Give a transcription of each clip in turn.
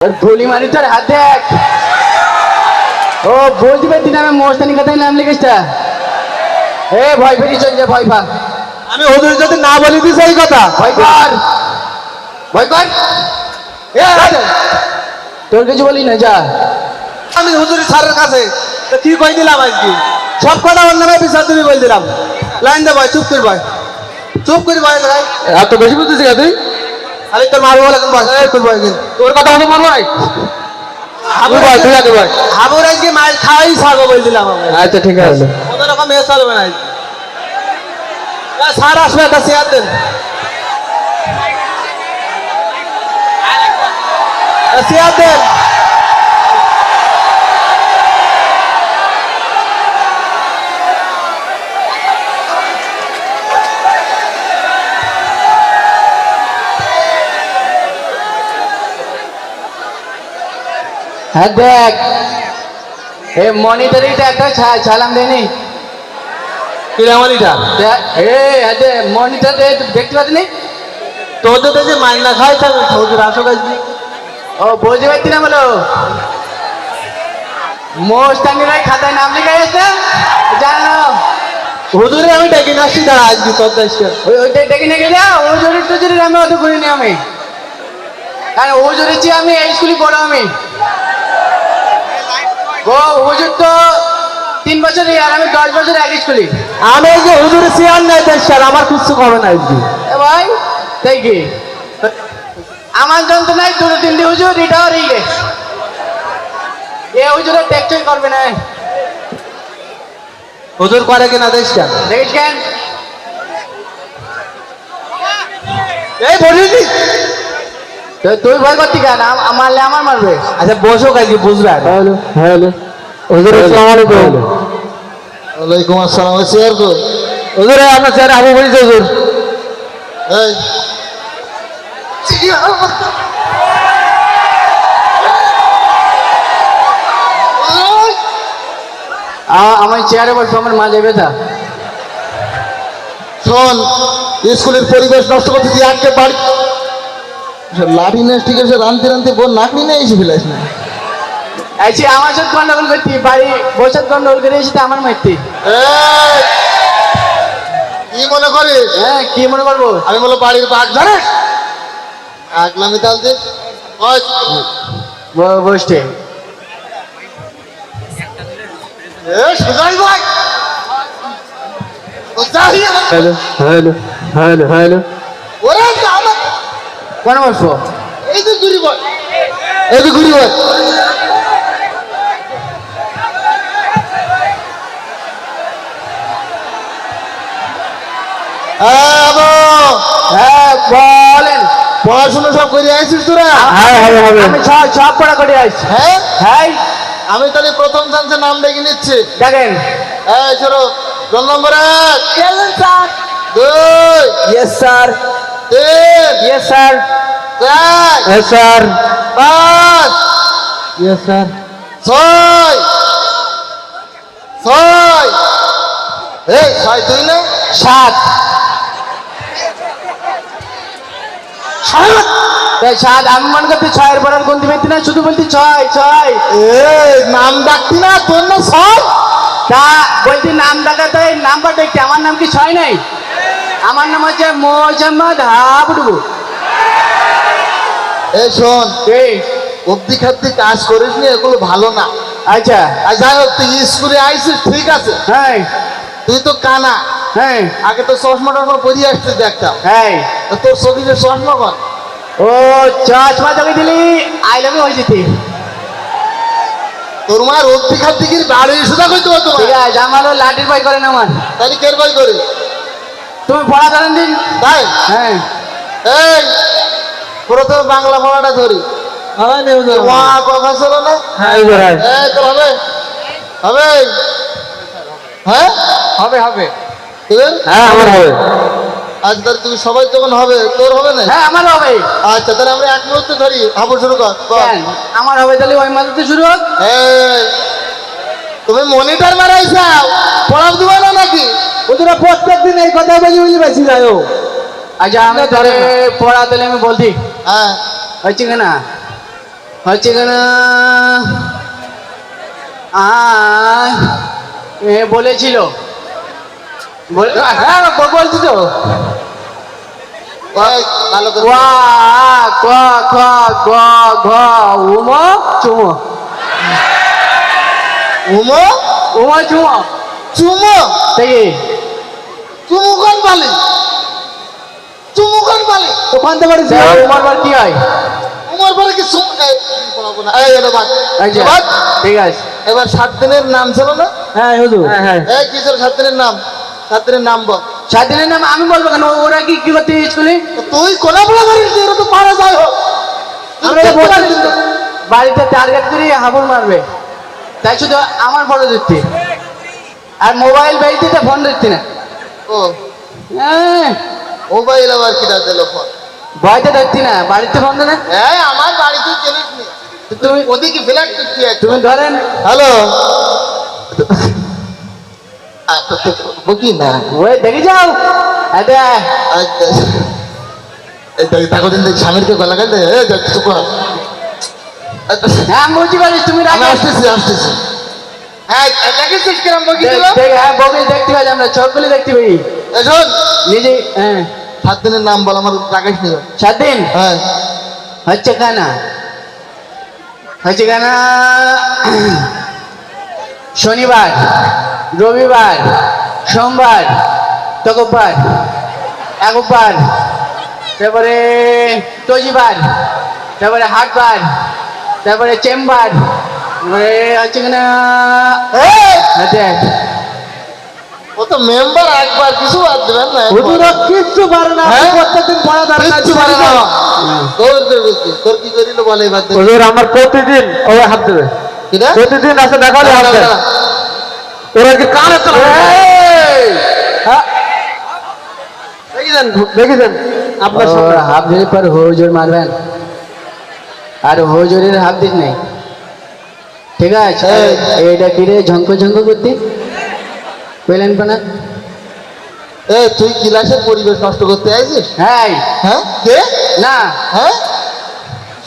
गोली मारी তোর হাত দেখ ও বলতে পারতি না আমি মোস্তানি কথায় নাম লিখেছটা এ ভয় পেয়ে চল যা ভয় পা আমি হুজুর যদি না বলি দিস এই কথা ভয় কর এ তোর কিছু বলি না যা আমি হুজুর স্যারের কাছে তো কি কই দিলাম আজকে সব কথা ওর নামে বিচার তুমি বল দিলাম লাইন দে ভাই চুপ কর ভাই ভাই এত বেশি বুঝছিস না তুই আরে তোর মারবো বলে কোন ভাষা তোর ভাই তোর কথা মতো মারবো নাই তুই আগে ভাই হাবুর আজকে মাল খাওয়াই ছাড়বো বল দিলাম আমি আচ্ছা ঠিক আছে ওদের রকম এ চলবে না স্যার আসবে একটা চেয়ার দেন চেয়ার দেন হ্যাঁ দেখ এ মনিটরিটা একটা ছালাম দেনি কিরামালিটা এ আদে মনিটর দেখতে পাচ্ছি তোদের তো যে মাইনা খাই থাকে হুজুর আসো আজকে ও বুঝতে পারছি না বলো মোস্তানিরাই খাতায় নাম লিখে গেছে জানো হুজুরে আমি ডেকে নাসি দাঁড়া আজকে তোর দেশে ওইটাই ডেকে নিয়ে গেলে ওজোরের টোজোরের আমি অত করিনি আমি কারণ ওজোরের চেয়ে আমি এই স্কুলে পড়ো আমি ও হুজুর তো 3 বছর আর আমি 10 বছর এক স্কুলে আমি এই যে হুজুরে চেয়ার নাই স্যার আমার কিছু হবে না আজকে এ ভাই তাই কি আমার যন্ত্র নাই 2-3 হুজুর এটাও রিগে এ হুজুরের টেকচই করবে না হুজুর করে কিনা দেশটা দেখিস কেন এই বলিনি তুই ভয় করতি কেন মারলে আমার মারবে আচ্ছা বসো কাজে বুঝবে হ্যালো হ্যালো হুজুর আসসালামু আলাইকুম ওয়ালাইকুম আসসালাম চেয়ার কো হুজুর আপনার চেয়ারে আবু বলি হুজুর এই আমার চেয়ারে বসবো আমার মাঝে ব্যথা শোন স্কুলের পরিবেশ নষ্ট করতে তুই আজকে বাড়ি লাঠি নেস ঠিক আছে রানতে রানতে বোন নাকড়ি নিয়ে এসে ফেলাস না আইছি আমার সাথে গন্ডগোল করতি বাড়ি বসে গন্ডগোল করে এসে আমার মারতি এই, কি মনে করিস হ্যাঁ কি মনে করবো আমি বলো বাড়ির বাঘ জানিস আগলামি তালতে বসতে সুজাই ভাই হ্যালো হ্যালো হ্যালো হ্যালো ওরে আমার কোন বসবো এই তো ঘুরি বল এই তো ঘুরি বল হ্যাঁ বলেন পড়াশোনা সব করে আসিস তোরা হ্যাঁ হবে হবে আমি সব পড়া করে আসছি হ্যাঁ হ্যাঁ আমি তাহলে প্রথম চান্সে নাম ডেকে নিচ্ছি দেখেন এই চলো রোল নম্বর 1 চলুন sir 2 yes sir 3 yes sir 4 yes sir 5 yes sir 6 এই 6 তুই না 7 7 আমি মনে করতে 6 এর পর আর গুনতে পারতি না শুধু বলতি 6 এই নাম ডাকতি না তোর না 6 তা বলতি নাম ডাকাতে নাম্বারটা কি আমার নাম কি 6 নাই আমার নাম হচ্ছে মোহাম্মদ হাবুডু এই শোন এই অব্দি খাদ্যি কাজ করিস নি এগুলো ভালো না আচ্ছা আর যাই হোক তুই স্কুলে আইসিস ঠিক আছে হ্যাঁ তুই তো কানা হ্যাঁ আগে তো চশমা টশমা পরিয়ে আসতে দেখতাম হ্যাঁ তা তোর চোখে চশমা কর ও চশমা তোকে দিলি আই লাভ ইউ হয়েছে তোর মার অব্দি খাদ্যির বাড়ি সুদা কইতে হতো ঠিক আছে আমারও লাঠির ভয় করে না আমার তাহলে কের বই করে তুমি পড়া জানেন দিন তাই হ্যাঁ এই প্রথম বাংলা পড়াটা ধরি আমার নেই হুজুর মা কথা ছিল না হ্যাঁ হুজুর এই তোর হবে হবে হ্যাঁ হবে হবে তোদের হ্যাঁ আমার হবে আজ তাহলে তুমি সবাই যখন হবে তোর হবে না হ্যাঁ আমার হবে আচ্ছা তাহলে আমরা এক মুহূর্তে ধরি হাবু শুরু কর কর। কেন? আমার হবে তাহলে ওই মাঝে শুরু হোক এই তুমি মনিটর মারাইছাও পড়াব দিবা না নাকি হুজুরা প্রত্যেকদিন এই কথা বলি বেশি যায় আচ্ছা আমি ধরে পড়া দিলে আমি বলছি হ্যাঁ হচ্ছে কি না হচ্ছে কেন বলেছিল হ্যাঁ বলছি তো এই, ভালো করে ওয়া ক খ গ ঘ উম চুম উমো উম চুম চুমো থেকে চুমু কোন পালি চুমু কোন পালি ওখান থেকে উমার বার কি হয় উমর পরে কি চুমু বলবো না এই এলো বাদ এই যে, বাদ। ঠিক আছে এবার 7 দিনের নাম ছিল না হ্যাঁ হুজুর হ্যাঁ হ্যাঁ এই কি ছিল 7 দিনের নাম 7 দিনের নাম বল স্বাধীনের নাম আমি বলবো কেন ওরা কি কি করতে স্কুলে তো তুই কোনা বলা করিস এরা তো পারা যায় হোক আমরা তো বলছি তো, বাড়িতে টার্গেট করে হাবুল মারবে তাই শুধু আমার ফটো দিচ্ছি আর মোবাইল বাড়িতে ফোন দিচ্ছি না ও হ্যাঁ, মোবাইল আবার কিটা দিল ফোন ভয়তে ধরছি না বাড়িতে ফোন দেয় না এই আমার বাড়িতে চিনিস নি তুমি ওদিকে ফ্ল্যাট কি আছে তুমি ধরেন হ্যালো বুকি না ওই দেখে যাও এতে আচ্ছা এই তো তাকে দিন দেখ স্বামীরকে গলা গাল দে এই দেখ চুপ কর হ্যাঁ আমি বুঝতে পারিস তুমি আমি রাখো আসতেছি হ্যাঁ দেখেছিস কিরম বকি দিল হ্যাঁ বকে দেখতে পাই আমরা চোখগুলি দেখতে পাই এই শোন নিজে হ্যাঁ 7 দিনের নাম বল আমার রাখিস নি স্বাধীন হ্যাঁ হচ্ছে কানা হচ্ছে কানা শনিবার রবিবার সোমবার তকবার একবার তারপরে তজিবার তারপরে হাটবার তারপরে চেম্বার তারপরে হচ্ছে কিনা এই, আচ্ছা ও তো মেম্বার একবার কিছু বাদ দেবেন না হুজুরা কিচ্ছু পারে না হ্যাঁ? প্রত্যেকদিন পড়া কিচ্ছু পারে না তোর করবে কি? তোর কি করিল বলে বাদ দে হুজুর আমার প্রতিদিন ও হাত দেবে কিনা প্রতিদিন আসে দেখালে হাত দেয় ওরা কি কানে তো হ্যাঁ দেখেছেন আপনার সামনে হাফ দিলে পর হুজুর মারবেন আর হুজুরের হাফ দিস নেই ঠিক আছে এইটা কিরে ঝঙ্ক ঝঙ্ক করতে পেলেন পানা এ তুই ক্লাসের পরিবেশ নষ্ট করতে আইছিস হ্যাঁ হ্যাঁ কে না হ্যাঁ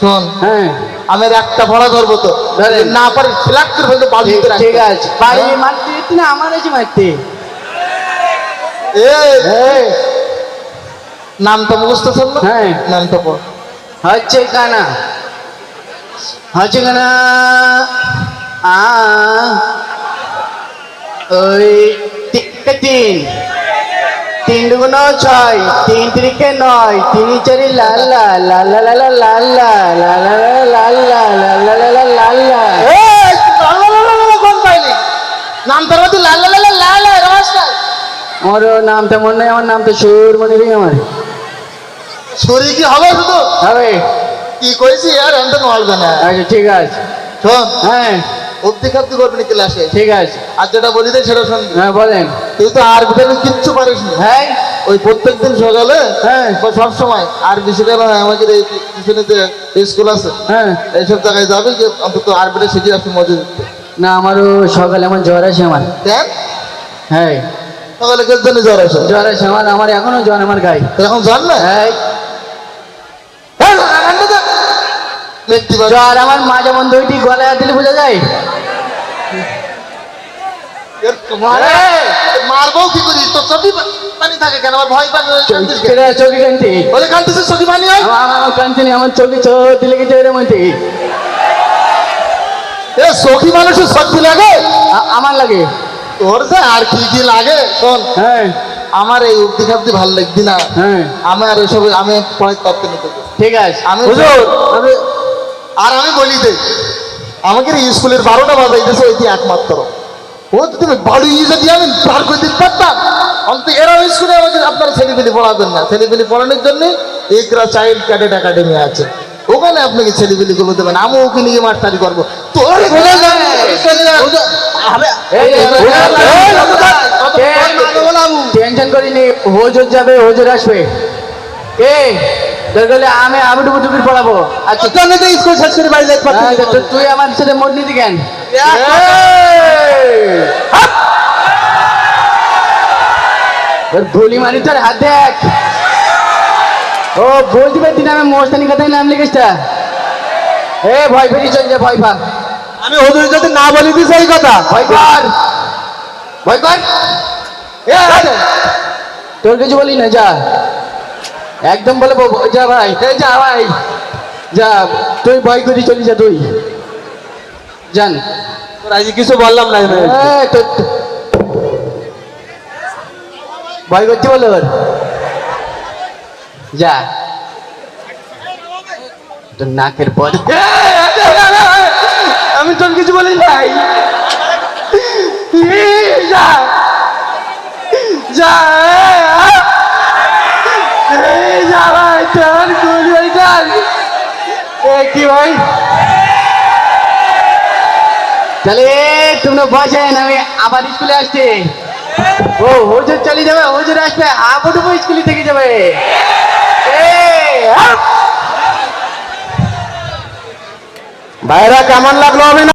শোন হ্যাঁ আমি একটা পড়া ধরবো তো ধরেন। না পারি ফ্ল্যাট করে ফেলতে বাড়ি ঠিক আছে বাড়ি মারতে দিচ্ছি না আমার এসে মারতে এই, নামটা মুখস্থ শোন না হ্যাঁ। নামটা পড় হচ্ছে কানা হচ্ছে কানা ওই তিন তিন দুগুণ 6 তিন তিরিকে 9 তিন চারি লাল লাল লাল লাল লাল লাল লাল লাল লাল লাল লাল লাল লাল এই, কোন পাইলি নামটার মধ্যে লাল লাল লাল লাল লাল রসটা আমার নামটা মনে নেই আমার নাম তো সুর মনে নেই আমার শরীর কি হবে শুধু হবে কি কইছি আর এমন নড়বে না আচ্ছা ঠিক আছে শোন হ্যাঁ অব্দি খাব্দি করবি না ক্লাসে ঠিক আছে আর যেটা বলি দে সেটা শুনবি হ্যাঁ বলেন তুই তো আর ভিটামিন কিচ্ছু পারিস না হ্যাঁ ওই প্রত্যেকদিন সকালে হ্যাঁ। বা সব সময় আর বেশি কেন হয় আমাদের এই পিছনে যে স্কুল আছে হ্যাঁ এইসব জায়গায় যাবে যে অন্তত আর বেটা শিখে আসবি মজা দিতে না আমারও সকালে আমার জ্বর আছে আমার দেখ হ্যাঁ সকালে কেউ জন্য জ্বর আসে জ্বর আছে আমার আমার এখনো জ্বর আমার গায়ে তো এখন জান না হ্যাঁ হ্যাঁ, রান্না দে। দেখতে পাচ্ছি। জ্বর আমার মাঝে মন দুইটি গলায় হাত দিলে বোঝা যায় এর তোমার- এই! মারবো কি করি তো চোখে পানি থাকে কেন আমার ভয় পানি কান্দিস কেন? কেটে চোখে কান্তি বলে কান্দিস চোখে পানি হয় আমার কান্তি নেই আমার চোখে চোখ লেগেছে এর মধ্যে এ সখী মানুষের শক্তি লাগে আমার লাগে তোর যে আর কি কি লাগে শোন হ্যাঁ আমার এই উক্তি খাব্দি ভালো লাগবি না হ্যাঁ আমার এসব আমি পরে তত্ত্ব নিতে দেবো। ঠিক আছে আমি হুজুর আমি আর আমি বলি দে আমাকে এই স্কুলের 12টা বাজাইতেছে ওইটি একমাত্র ও তুমি বাড়ি যদি আমি পার করে দিতে পারতাম অন্ত এরা স্কুলে আমাকে আপনারা ছেলেপিলি পড়াবেন না ছেলেপিলি পড়ানোর জন্য একরা চাইল্ড ক্যাডেট একাডেমি আছে ওখানে আপনাকে ছেলেপিলি গুলো দেবেন আমি ওকে নিয়ে মাস্টারি করবো তোর টেনশন করিনি হুজুর যাবে হুজুর আসবে কে দরকার হলে আমি আবুডুবু টুকুর পড়াবো আচ্ছা স্কুল শেষ করে বাড়ি যেতে পারছি আচ্ছা, তো তুই আমার সাথে মোট নিতি কেন ভুলি মারি তোর হাত দেখ ও বলতে পারছি না আমি মোস্তানি কথায় নাম লিখিসটা এ ভয় ফেরি চল যা, ভয় পা, আমি হুজুর যদি না বলি দিছে এই কথা ভয় কর, ভয় কর। এ, তোর কিছু বলি না, যা একদম বলে যা ভাই, এই যা ভাই, যা তুই ভয় করি চলি যা তুই, জান। তোর আজকে কিছু বললাম না আমি। ভয় করছি বলো ওর, যা তোর নাকের পর। আমি তোর কিছু বলি নাই, যা যা, যা ভাই, তোর কুল ভাই, কি ভাই, চলে তোমরা বসেন, আমি আবার স্কুলে আসছি। ও হুজুর চলে যাবে, হুজুর আসবে, আবার স্কুলে থেকে যাবে। ভাইরা কেমন লাগলো আমি